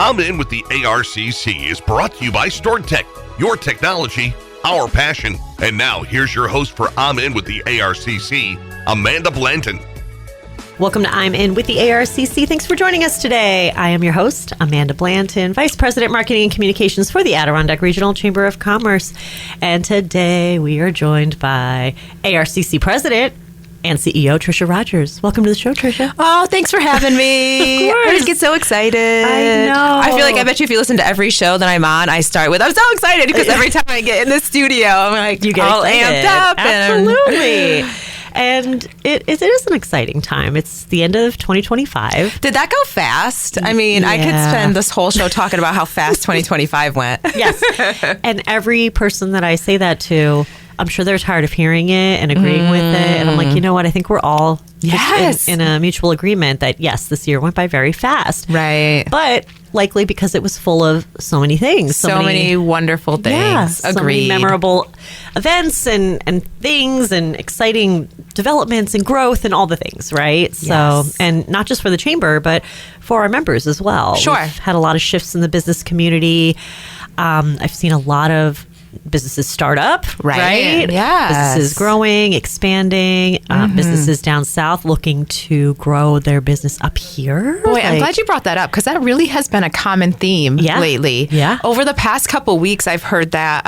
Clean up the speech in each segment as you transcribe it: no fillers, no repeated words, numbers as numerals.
I'm In with the ARCC is brought to you by StoredTech, your technology, our passion. And now here's your host for I'm In with the ARCC, Amanda Blanton. Welcome to I'm In with the ARCC. Thanks for joining us today. I am your host, Amanda Blanton, Vice President, Marketing and Communications for the Adirondack Regional Chamber of Commerce. And today we are joined by ARCC President and CEO Tricia Rogers. Welcome to the show, Tricia. Oh, thanks for having me. I just get so excited. I know. I feel like I bet you if you listen to every show that I'm on, I start with, I'm so excited because every time I get in the studio, I'm like, you get all excited. amped up. Absolutely. And it is an exciting time. It's the end of 2025. Did that go fast? I mean, I could spend this whole show talking about how fast 2025 went. Yes. And every person that I say that to, I'm sure they're tired of hearing it and agreeing with it. And I'm like, you know what? I think we're all in a mutual agreement that, yes, this year went by very fast. Right. But likely because it was full of so many things. So many wonderful things. Yeah, Agreed. So many memorable events and things and exciting developments and growth and all the things, right? Yes. So, and not just for the chamber, but for our members as well. Sure. We've had a lot of shifts in the business community. I've seen a lot of businesses start up, right? Yes. Businesses growing, expanding, businesses down south looking to grow their business up here. Boy, I'm glad you brought that up because that really has been a common theme lately. Yeah. Over the past couple weeks, I've heard that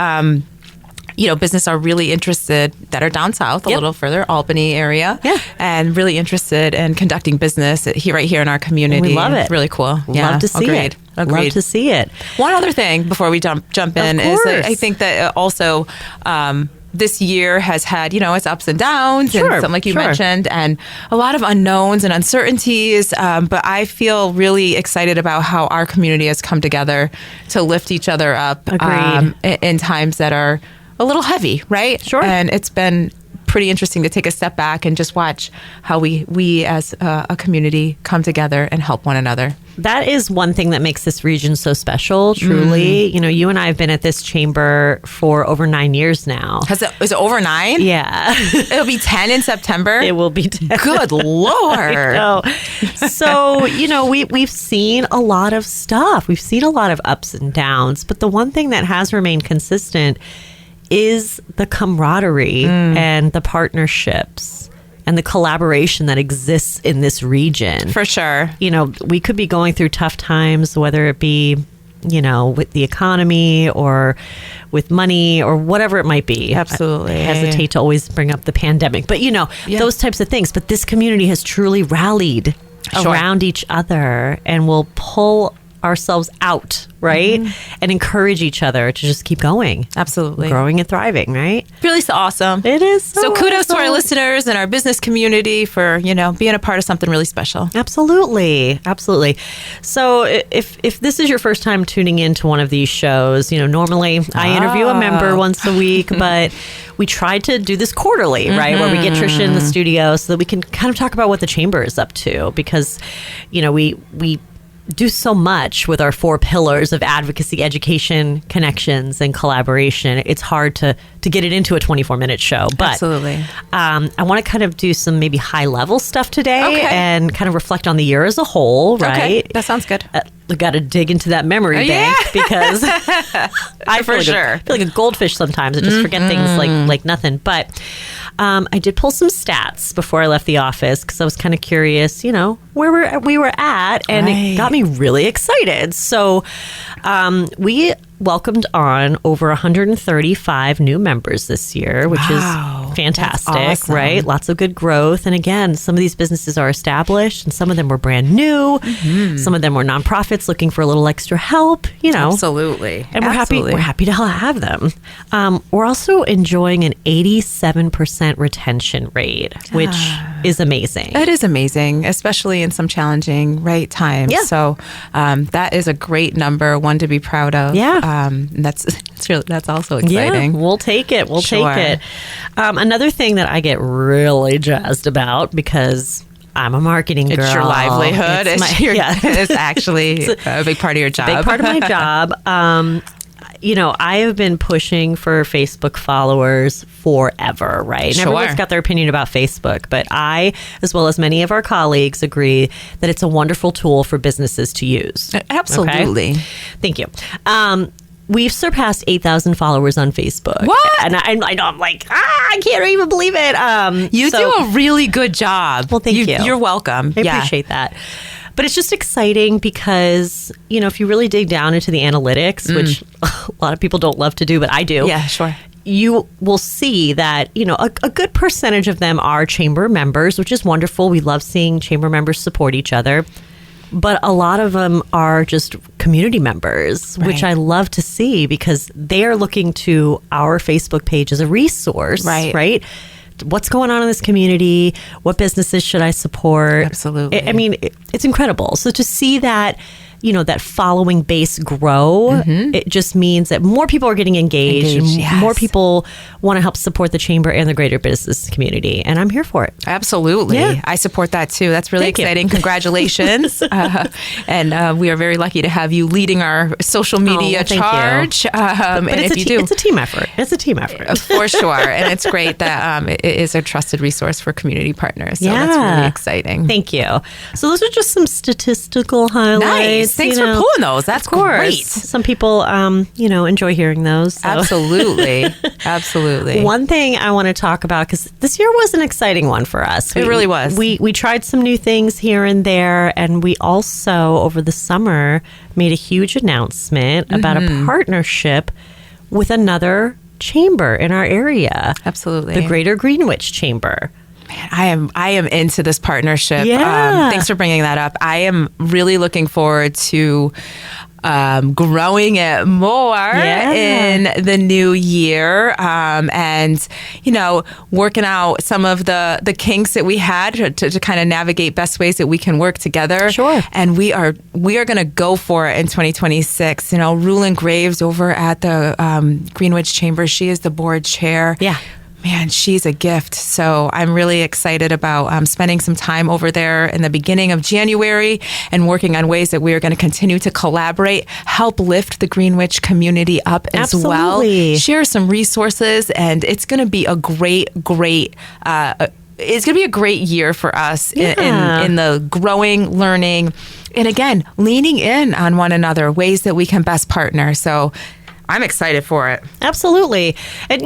business are really interested that are down south, a little further, Albany area, and really interested in conducting business right here in our community. We love it. It's really cool. Love to see it. Agreed. Love to see it. One other thing before we jump in is that I think that also this year has had, its ups and downs and something like you mentioned, and a lot of unknowns and uncertainties. But I feel really excited about how our community has come together to lift each other up in times that are a little heavy, right? Sure. And it's been pretty interesting to take a step back and just watch how we as a community come together and help one another. That is one thing that makes this region so special, truly. You and I have been at this chamber for over 9 years now. Is it over 9? Yeah. It'll be 10 in September? It will be 10. Good Lord. I know. So, we've seen a lot of stuff. We've seen a lot of ups and downs. But the one thing that has remained consistent is the camaraderie and the partnerships and the collaboration that exists in this region. For sure. We could be going through tough times, whether it be, with the economy or with money or whatever it might be. Absolutely. I hesitate to always bring up the pandemic, but those types of things. But this community has truly rallied around each other and will pull ourselves out, right? And encourage each other to just keep going. Absolutely. Growing and thriving, right? Really so awesome. It is so kudos to our listeners and our business community for, being a part of something really special. Absolutely. Absolutely. So if this is your first time tuning into one of these shows, normally I interview a member once a week, but we try to do this quarterly, right? Where we get Tricia in the studio so that we can kind of talk about what the chamber is up to because, we do so much with our 4 pillars of advocacy, education, connections, and collaboration. It's hard to get it into a 24-minute show. But absolutely. I want to kind of do some maybe high-level stuff today and kind of reflect on the year as a whole, right? Okay. That sounds good. We got to dig into that memory bank because I feel like a goldfish sometimes. I just forget things like nothing. But I did pull some stats before I left the office because I was kind of curious, where we were at, and it got me really excited. So we welcomed on over 135 new members this year, which is fantastic, awesome. Right? Lots of good growth. And again, some of these businesses are established and some of them were brand new. Some of them were nonprofits looking for a little extra help, Absolutely. And we're happy to have them. We're also enjoying an 87% retention rate, which is amazing. It is amazing, especially in some challenging times. Yeah. So that is a great number, one to be proud of. Yeah. That's also exciting. Yeah, we'll take it. Take it. Another thing that I get really jazzed about because I'm a marketing girl. It's your livelihood. It's actually a big part of your job. A big part of my job. I have been pushing for Facebook followers forever, right? And everyone's got their opinion about Facebook, but I, as well as many of our colleagues, agree that it's a wonderful tool for businesses to use. Absolutely. Okay? Thank you. We've surpassed 8,000 followers on Facebook. What? And I know, I'm like, I can't even believe it. You do a really good job. Well, thank you. You're welcome. I appreciate that. But it's just exciting because, if you really dig down into the analytics, which a lot of people don't love to do, but I do. Yeah, sure. You will see that, a good percentage of them are chamber members, which is wonderful. We love seeing chamber members support each other. But a lot of them are just community members, which I love to see because they are looking to our Facebook page as a resource, right? What's going on in this community? What businesses should I support? Absolutely. It's incredible. So to see that, that following base grow, it just means that more people are getting engaged and more people want to help support the chamber and the greater business community. And I'm here for it. Absolutely. Yeah. I support that too. That's really exciting. Congratulations. And we are very lucky to have you leading our social media charge. But it's a team effort. It's a team effort. For sure. And it's great that it is a trusted resource for community partners. So that's really exciting. Thank you. So those are just some statistical highlights. Nice. Thanks for pulling those. That's great. Some people, enjoy hearing those. So. Absolutely. Absolutely. One thing I want to talk about, because this year was an exciting one for us. It really was. We tried some new things here and there, and we also, over the summer, made a huge announcement about a partnership with another chamber in our area. Absolutely. The Greater Greenwich Chamber. Man, I am into this partnership. Yeah. Thanks for bringing that up. I am really looking forward to growing it more in the new year, and working out some of the kinks that we had to kind of navigate best ways that we can work together. Sure. And we are going to go for it in 2026. Rulin Graves over at the Greenwich Chamber, she is the board chair. Yeah. Man, she's a gift. So I'm really excited about spending some time over there in the beginning of January and working on ways that we are going to continue to collaborate, help lift the Greenwich community up as well, share some resources, and it's going to be a great it's going to be a great year for us in the growing, learning, and again, leaning in on one another, ways that we can best partner. So I'm excited for it. Absolutely. And,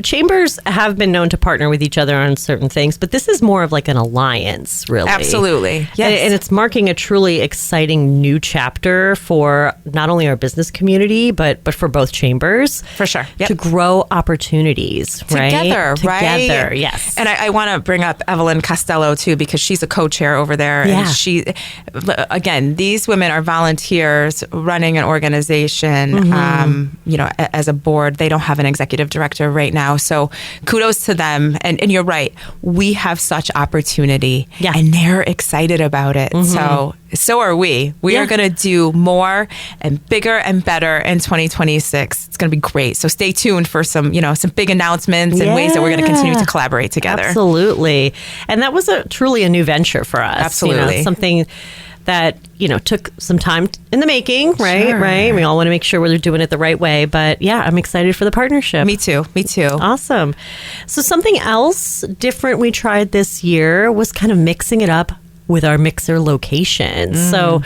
chambers have been known to partner with each other on certain things, but this is more of like an alliance, really. Absolutely. Yes. And it's marking a truly exciting new chapter for not only our business community, but for both chambers. For sure. Yep. To grow opportunities, Together, Together, yes. And I want to bring up Evelyn Costello, too, because she's a co-chair over there. Yeah. And again, these women are volunteers running an organization, as a board. They don't have an executive director right now. So kudos to them. And you're right. We have such opportunity. Yeah. And they're excited about it. So are we. We are going to do more and bigger and better in 2026. It's going to be great. So stay tuned for some big announcements and ways that we're going to continue to collaborate together. Absolutely. And that was truly a new venture for us. Absolutely. Something that, took some time in the making, right? Sure. Right. We all want to make sure we're doing it the right way. But yeah, I'm excited for the partnership. Me too. Awesome. So something else different we tried this year was kind of mixing it up with our mixer locations. So,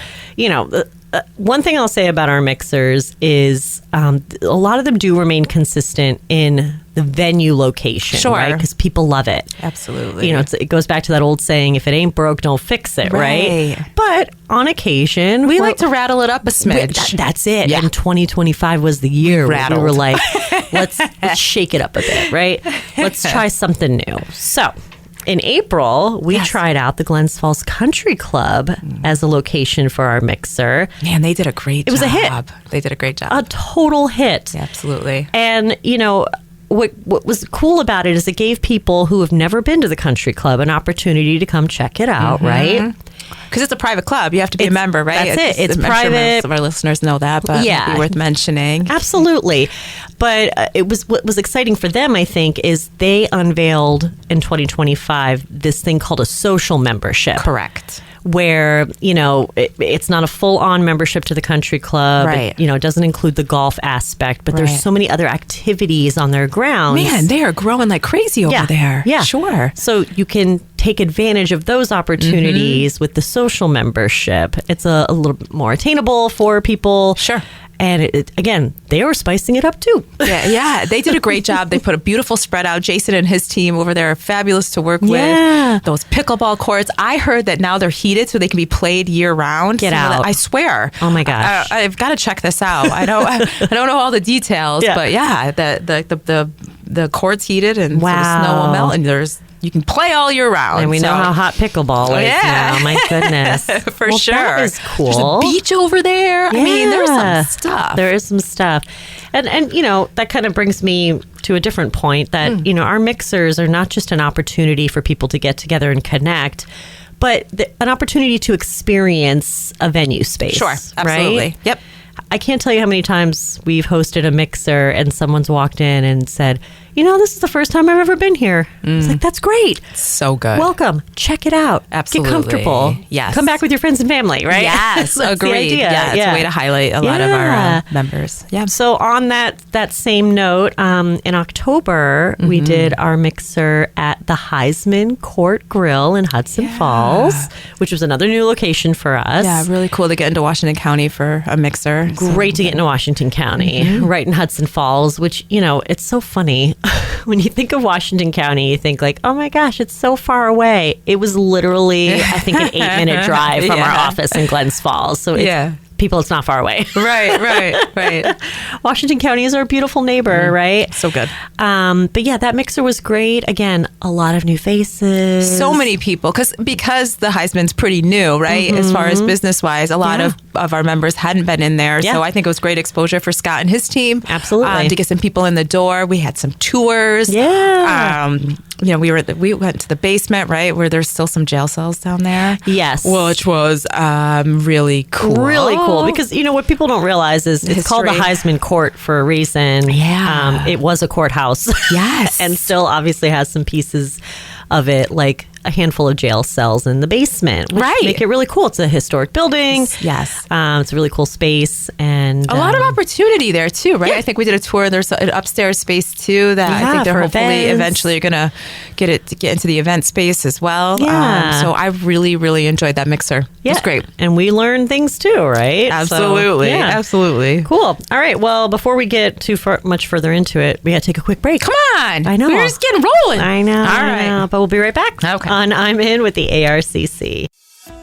one thing I'll say about our mixers is a lot of them do remain consistent in the venue location, right? Because people love it. Absolutely. It goes back to that old saying, if it ain't broke, don't fix it, right? But on occasion, we like to rattle it up a smidge. That's it. Yeah. And 2025 was the year where we were like, let's shake it up a bit, right? Let's try something new. So in April, we tried out the Glens Falls Country Club as a location for our mixer. Man, they did a great job. It was a hit. They did a great job. A total hit. Yeah, absolutely. And, what was cool about it is it gave people who have never been to the country club an opportunity to come check it out, right? Because it's a private club. You have to be a member, right? That's it. It's private. Sure most of our listeners know that, but it'd be worth mentioning. Absolutely. But what was exciting for them, I think, is they unveiled in 2025 this thing called a social membership. Correct. where, it's not a full-on membership to the country club. Right. It doesn't include the golf aspect, but there's so many other activities on their grounds. Man, they are growing like crazy over there. Yeah. Sure. So you can take advantage of those opportunities with the social membership. It's a little bit more attainable for people. Sure. And again, they were spicing it up too. Yeah, they did a great job. They put a beautiful spread out. Jason and his team over there are fabulous to work with. Those pickleball courts. I heard that now they're heated so they can be played year round. Get out. I swear. Oh my gosh. I've got to check this out. I don't know all the details, but yeah, the court's heated and so the snow will melt, and you can play all year round. And we know how hot pickleball is now. My goodness. For sure. That is cool. There's a beach over there. I mean, there's some stuff. There is some stuff. And that kind of brings me to a different point that, our mixers are not just an opportunity for people to get together and connect, but an opportunity to experience a venue space. Sure. Absolutely. Right? Yep. I can't tell you how many times we've hosted a mixer and someone's walked in and said, this is the first time I've ever been here. It's like, that's great. So good. Welcome. Check it out. Absolutely. Get comfortable. Yes. Come back with your friends and family, right? Yes. Agreed. Yeah, it's a way to highlight a lot of our members. Yeah. So on that same note, in October, we did our mixer at the Heisman Court Grill in Hudson Falls, which was another new location for us. Yeah, really cool to get into Washington County for a mixer. Great to get into Washington County, right in Hudson Falls, which, it's so funny. When you think of Washington County, you think like, oh my gosh, it's so far away. It was literally, I think, an 8-minute drive from our office in Glens Falls. So it's not far away. Right. Washington County is our beautiful neighbor, right? So good. But yeah, that mixer was great. Again, a lot of new faces. So many people, because the Heisman's pretty new, right? As far as business-wise, a lot of our members hadn't been in there. So I think it was great exposure for Scott and his team. Absolutely. To get some people in the door. We had some tours. Yeah. We went to the basement, right, where there's still some jail cells down there. Yes. Which was really cool. Really cool. Because, what people don't realize is it's called the Heisman Court for a reason. Yeah. It was a courthouse. Yes. And still obviously has some pieces of it, like a handful of jail cells in the basement, which make it really cool. It's a historic building. Yes. It's a really cool space. And a lot of opportunity there, too, right? Yeah. I think we did a tour. There's an upstairs space, too, that I think they're hopefully eventually going to get into the event space as well. Yeah. So I really, really enjoyed that mixer. Yeah. It was great. And we learned things, too, right? Absolutely. So, Absolutely. Cool. All right. Well, before we get too much further into it, we got to take a quick break. Come on. I know. We're just getting rolling. I know. All right. But we'll be right back. Okay. On I'm In with the ARCC.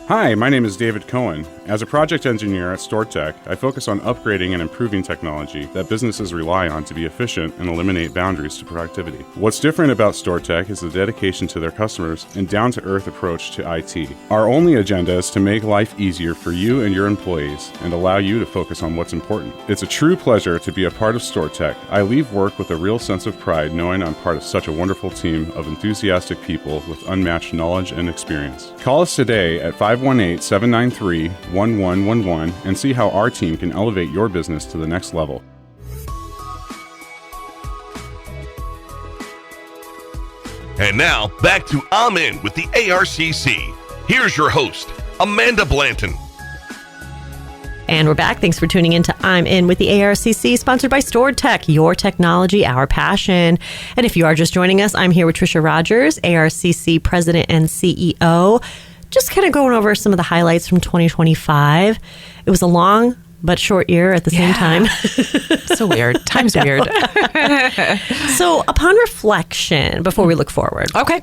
Hi, my name is David Cohen. As a project engineer at StoreTech, I focus on upgrading and improving technology that businesses rely on to be efficient and eliminate boundaries to productivity. What's different about StoreTech is the dedication to their customers and down-to-earth approach to IT. Our only agenda is to make life easier for you and your employees and allow you to focus on what's important. It's a true pleasure to be a part of StoreTech. I leave work with a real sense of pride knowing I'm part of such a wonderful team of enthusiastic people with unmatched knowledge and experience. Call us today at 518-793-1111 and see how our team can elevate your business to the next level. And now, back to I'm In with the ARCC. Here's your host, Amanda Blanton. And we're back. Thanks for tuning in to I'm In with the ARCC, sponsored by StoreTech, your technology, our passion. And if you are just joining us, I'm here with Tricia Rogers, ARCC President and CEO. Just kind of going over some of the highlights from 2025. It was a long but short year at the same time. So weird. Time's weird. So upon reflection, before we look forward. Okay.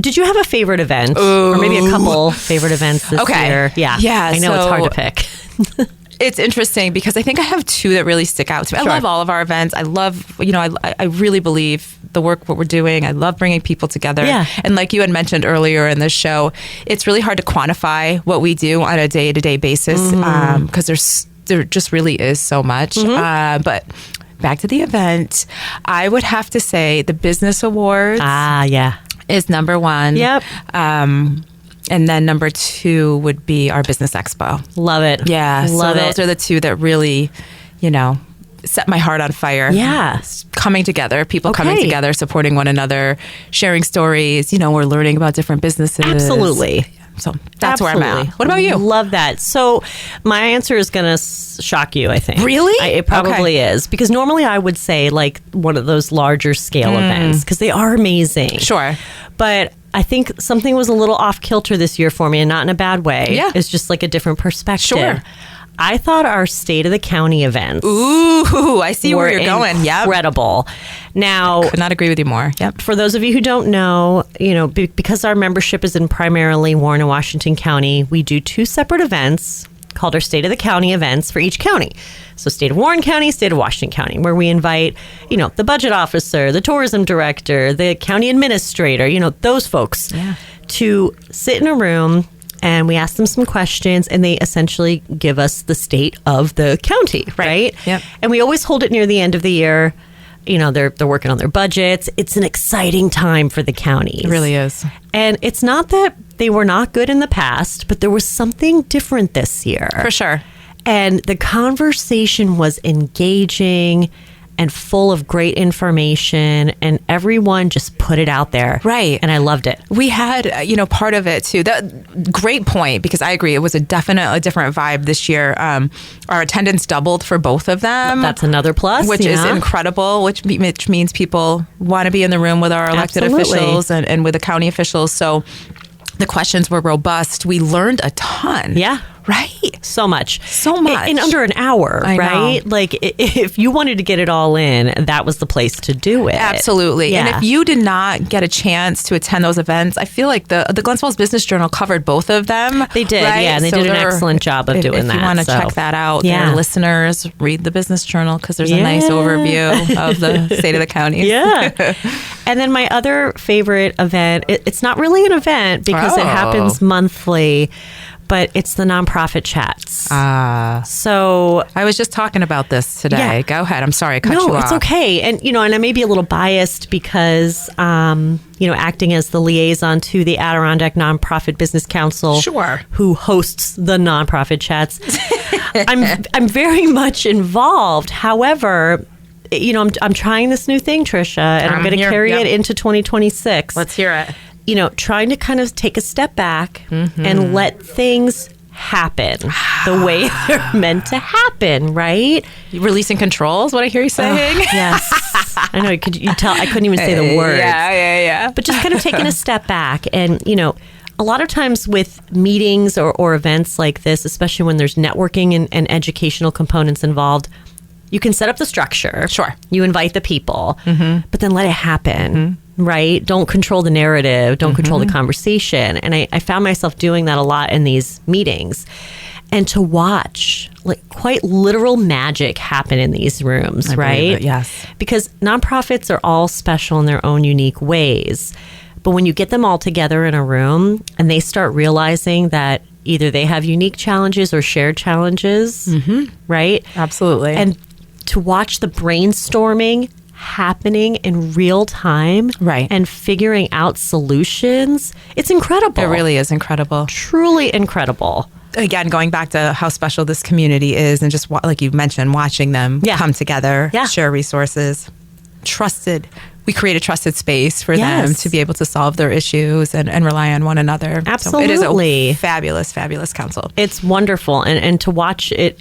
Did you have a favorite event? Or maybe a couple favorite events this year? Yeah. I know it's hard to pick. It's interesting because I think I have two that really stick out to me. I love all of our events. I love, I really believe the work what we're doing. I love bringing people together. Yeah. And like you had mentioned earlier in the show, it's really hard to quantify what we do on a day-to-day basis because there just really is so much. But back to the event, I would have to say the Business Awards is number one. Yep. And then number two would be our Business Expo. Love it. Yeah. Love those are the two that really, set my heart on fire. Yeah. Coming together, people coming together, supporting one another, sharing stories. We're learning about different businesses. Absolutely. So that's where I'm at. What about you? Love that. So my answer is going to shock you, I think. Really? It probably is. Because normally I would say like one of those larger scale events because they are amazing. Sure. But I think something was a little off kilter this year for me, and not in a bad way. Yeah. It's just like a different perspective. Sure. I thought our State of the County events I see where you're going. Yep. Incredible. Now, could not agree with you more. Yep. For those of you who don't know, because our membership is in primarily Warren and Washington County, we do 2 separate events called our State of the County events for each county. So State of Warren County, State of Washington County, where we invite, the budget officer, the tourism director, the county administrator, those folks to sit in a room. And we ask them some questions, and they essentially give us the state of the county, right? Yep. And we always hold it near the end of the year. They're working on their budgets. It's an exciting time for the counties. It really is. And it's not that they were not good in the past, but there was something different this year. For sure. And the conversation was engaging and full of great information, and everyone just put it out there. Right. And I loved it. We had, part of it too. Great point, because I agree. It was a different vibe this year. Our attendance doubled for both of them. That's another plus. Which is incredible, which means people want to be in the room with our elected officials and with the county officials. So the questions were robust. We learned a ton. Yeah. Right. So much. In under an hour, I right? know. Like if you wanted to get it all in, that was the place to do it. Absolutely. Yeah. And if you did not get a chance to attend those events, I feel like the Glens Falls Business Journal covered both of them. They did, right? yeah. And they did an excellent job of doing that. If you want to check that out, yeah. Listeners, read the Business Journal, because there's a nice overview of the state of the county. Yeah. And then my other favorite event, it's not really an event because it happens monthly, but it's the nonprofit chats. So I was just talking about this today. Yeah. Go ahead. I'm sorry I cut you off. No, it's okay. And, and I may be a little biased because, acting as the liaison to the Adirondack Nonprofit Business Council, who hosts the nonprofit chats, I'm very much involved. However, I'm trying this new thing, Tricia, and I'm going to carry it into 2026. Let's hear it. Trying to kind of take a step back and let things happen the way they're meant to happen, right? Releasing controls, what I hear you saying. Yes. I know. Could you tell? I couldn't even say the words. Yeah. But just kind of taking a step back. And, a lot of times with meetings or events like this, especially when there's networking and educational components involved, you can set up the structure. Sure. You invite the people, but then let it happen, right? Don't control the narrative. Don't control the conversation. And I found myself doing that a lot in these meetings. And to watch quite literal magic happen in these rooms, right? Yes. Because nonprofits are all special in their own unique ways. But when you get them all together in a room and they start realizing that either they have unique challenges or shared challenges, right? Absolutely. And to watch the brainstorming happening in real time, right, and figuring out solutions, it's incredible. It really is incredible. Truly incredible. Again, going back to how special this community is, and just like you mentioned, watching them come together, share resources, we create a trusted space for them to be able to solve their issues and rely on one another. Absolutely. So it is a fabulous, fabulous council. It's wonderful. And to watch it,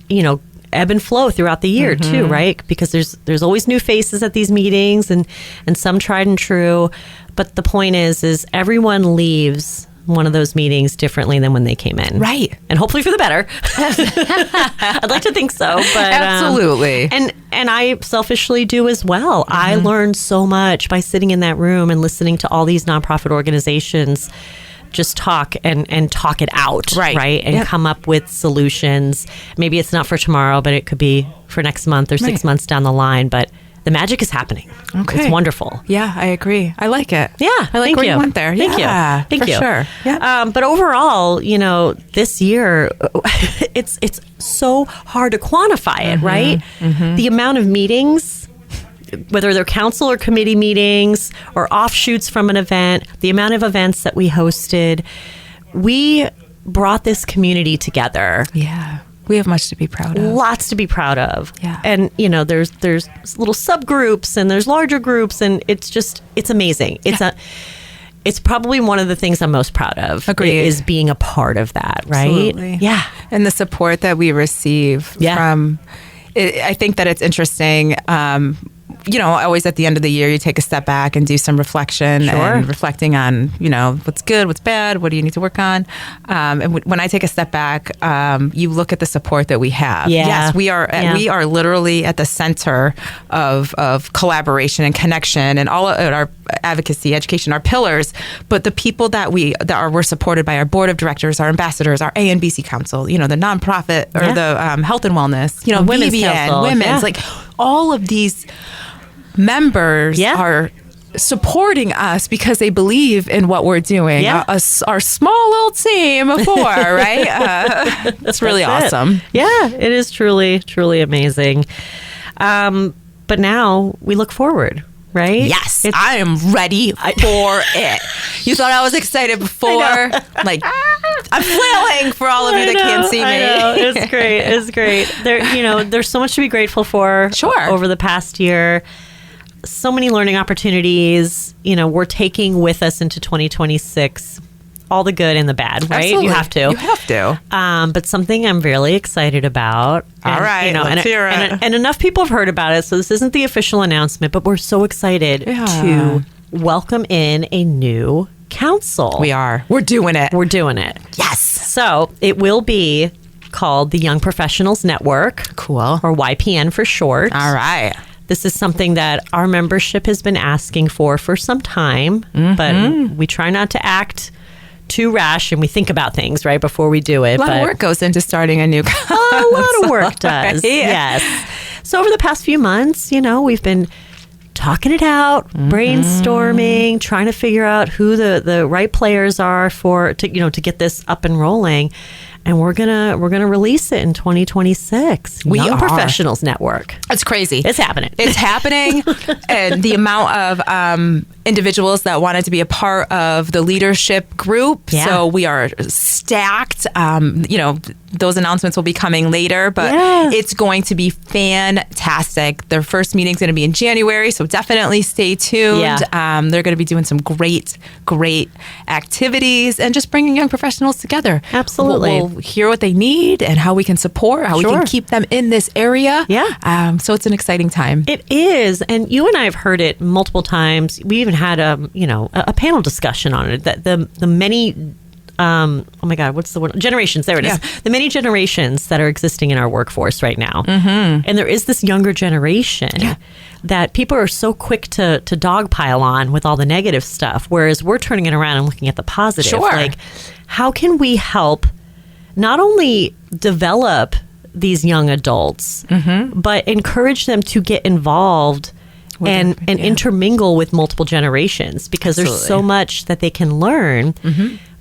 ebb and flow throughout the year too, right? Because there's always new faces at these meetings and some tried and true. But the point is everyone leaves one of those meetings differently than when they came in. Right. And hopefully for the better. I'd like to think so. But absolutely. And I selfishly do as well. I learned so much by sitting in that room and listening to all these nonprofit organizations just talk and talk it out, right? And come up with solutions. Maybe it's not for tomorrow, but it could be for next month or 6 months down the line. But the magic is happening. Okay. It's wonderful. Yeah, I agree. I like it. Yeah. I like where you went there. Thank you. Thank you. Sure. Yeah. But overall, this year, it's so hard to quantify it, right? The amount of meetings, whether they're council or committee meetings or offshoots from an event, the amount of events that we hosted, we brought this community together. Yeah. We have much to be proud of. Lots to be proud of. Yeah. And, there's little subgroups and there's larger groups, and it's amazing. it's probably one of the things I'm most proud of. Agreed. Is being a part of that, right? Absolutely. Yeah. And the support that we receive from, I think that it's interesting. Always at the end of the year, you take a step back and do some reflection and reflecting on, what's good, what's bad, what do you need to work on. And when I take a step back, you look at the support that we have. Yeah. Yes, we are literally at the center of collaboration and connection and all of our advocacy, education, our pillars. But the people we're supported by our board of directors, our ambassadors, our A and BC Council, the nonprofit or the health and wellness, Women's Council. women's, like all of these members are supporting us because they believe in what we're doing. Our small little team of 4, right? That's really awesome. Yeah, it is truly, truly amazing. But now we look forward, right? Yes, I am ready for it. You thought I was excited before? Like, I'm flailing for all of you that can't see me. I know. It's great. It's great. There's so much to be grateful for over the past year. So many learning opportunities, we're taking with us into 2026, all the good and the bad, right? Absolutely. You have to. But something I'm really excited about. All right, let's hear it. And enough people have heard about it, so this isn't the official announcement, but we're so excited to welcome in a new council. We are. We're doing it. Yes. So it will be called the Young Professionals Network. Cool. Or YPN for short. All right. This is something that our membership has been asking for some time, but we try not to act too rash and we think about things right before we do it. A lot of work goes into starting a new council. A lot of work does. Yes. So over the past few months, we've been talking it out, brainstorming, trying to figure out who the right players are to get this up and rolling. And we're gonna release it in 2026. Young Professionals Network. It's crazy. It's happening. It's happening. And the amount of individuals that wanted to be a part of the leadership group. Yeah. So we are stacked. Those announcements will be coming later, but it's going to be fantastic. Their first meeting is going to be in January, so definitely stay tuned. Yeah. They're going to be doing some great activities and just bringing young professionals together. Absolutely. We'll hear what they need and how we can support, how we can keep them in this area. Yeah. So it's an exciting time. It is. And you and I have heard it multiple times. We even had a panel discussion on it, that the many oh my God, what's the word? Generations. There it is. The many generations that are existing in our workforce right now. And there is this younger generation that people are so quick to dogpile on with all the negative stuff, whereas we're turning it around and looking at the positive. Like, how can we help not only develop these young adults, but encourage them to get involved and intermingle with multiple generations, because there's so much that they can learn.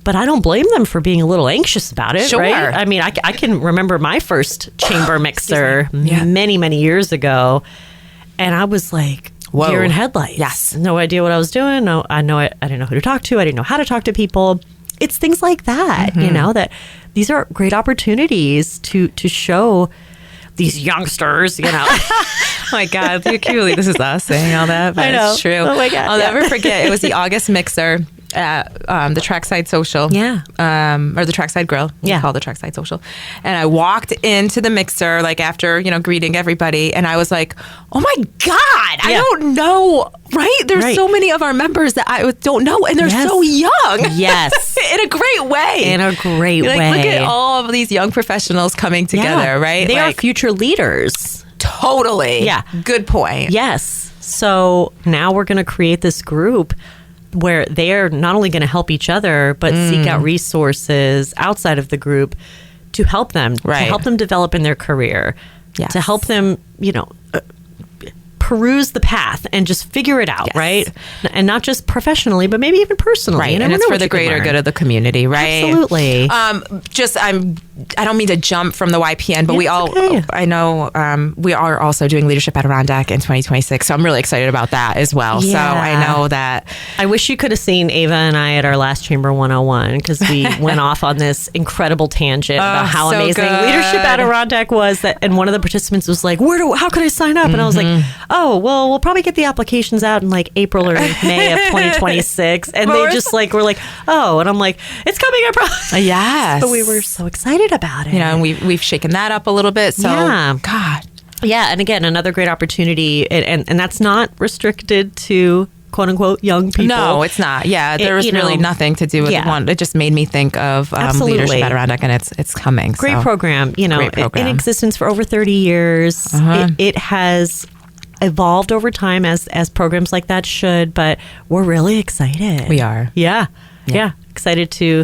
But I don't blame them for being a little anxious about it, right? I mean, I can remember my first chamber mixer many, many years ago, and I was like, deer in headlights. Yes. No idea what I was doing. No, I didn't know who to talk to. I didn't know how to talk to people. It's things like that, that these are great opportunities to show these youngsters, Oh my God, you can't believe this is us saying all that, but it's true. Oh my God. I'll never forget. It was the August mixer at the Trackside Social. Or the Trackside Grill. It's called the Trackside Social. And I walked into the mixer, after, greeting everybody. And I was like, oh my God, I don't know, right? There's so many of our members that I don't know, and they're so young. Yes. In a great way. In a great way. Look at all of these young professionals coming together, right? They are future leaders. Totally. Yeah. Good point. Yes. So now we're going to create this group where they're not only going to help each other, but seek out resources outside of the group to help them, to help them develop in their career, to help them, peruse the path and just figure it out, right? And not just professionally, but maybe even personally. Right. And it's for the greater good of the community, right? Absolutely. I'm I don't mean to jump from the YPN, but okay. I know we are also doing Leadership Adirondack in 2026. So I'm really excited about that as well. Yeah. So I know that. I wish you could have seen Ava and I at our last Chamber 101 because we went off on this incredible tangent about how so amazing good. Leadership Adirondack was. And one of the participants was like, how can I sign up? And I was like, oh, well, we'll probably get the applications out in like April or May of 2026. And they just like were like, oh, and I'm like, it's coming, I promise. Yes. But we were so excited about it. And we've shaken that up a little bit. So, yeah. God. Yeah. And again, another great opportunity. And that's not restricted to quote unquote young people. No, it's not. Yeah. There was really nothing to do with one. It just made me think of Leadership Adirondack, and it's coming. Great program. Great program. In existence for over 30 years. It has evolved over time as programs like that should, but we're really excited. We are. Yeah. Excited to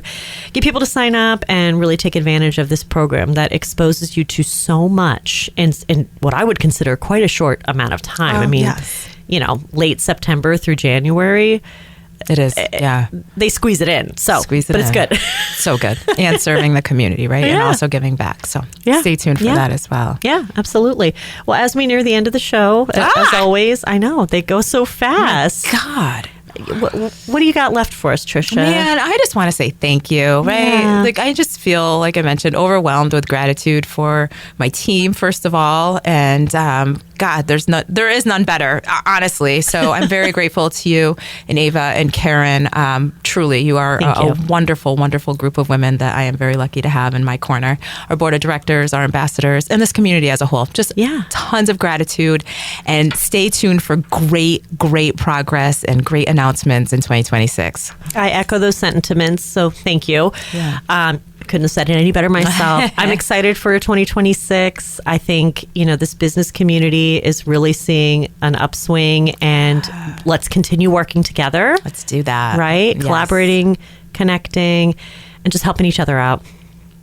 get people to sign up and really take advantage of this program that exposes you to so much in what I would consider quite a short amount of time. I mean, late September through January. It is, yeah. They squeeze it in. It's good. So good. And serving the community, right? Yeah. And also giving back. So stay tuned for that as well. Yeah, absolutely. Well, as we near the end of the show, as always, I know, they go so fast. Oh my God. What do you got left for us, Tricia? Man, I just want to say thank you, right? Yeah. Like, I just feel, like I mentioned, overwhelmed with gratitude for my team, first of all. And God, there is none better, honestly. So I'm very grateful to you and Ava and Karen. Truly, you are a wonderful, wonderful group of women that I am very lucky to have in my corner. Our board of directors, our ambassadors, and this community as a whole. Just tons of gratitude. And stay tuned for great progress and great announcements in 2026. I echo those sentiments. So thank you. Yeah. Couldn't have said it any better myself. I'm excited for 2026. I think, this business community is really seeing an upswing, and let's continue working together. Let's do that. Right? Yes. Collaborating, connecting, and just helping each other out.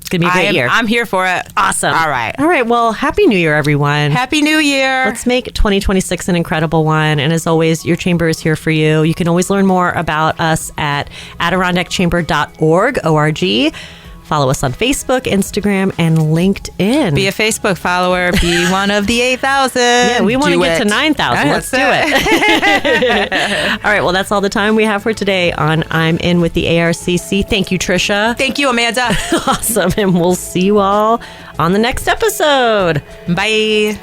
It's going to be a great year. I'm here for it. Awesome. All right. Well, Happy New Year, everyone. Happy New Year. Let's make 2026 an incredible one. And as always, your chamber is here for you. You can always learn more about us at AdirondackChamber.org, O-R-G. Follow us on Facebook, Instagram, and LinkedIn. Be a Facebook follower. Be one of the 8,000. Yeah, we want to get to 9,000. Let's do it. All right. Well, that's all the time we have for today on I'm In with the ARCC. Thank you, Tricia. Thank you, Amanda. Awesome. And we'll see you all on the next episode. Bye.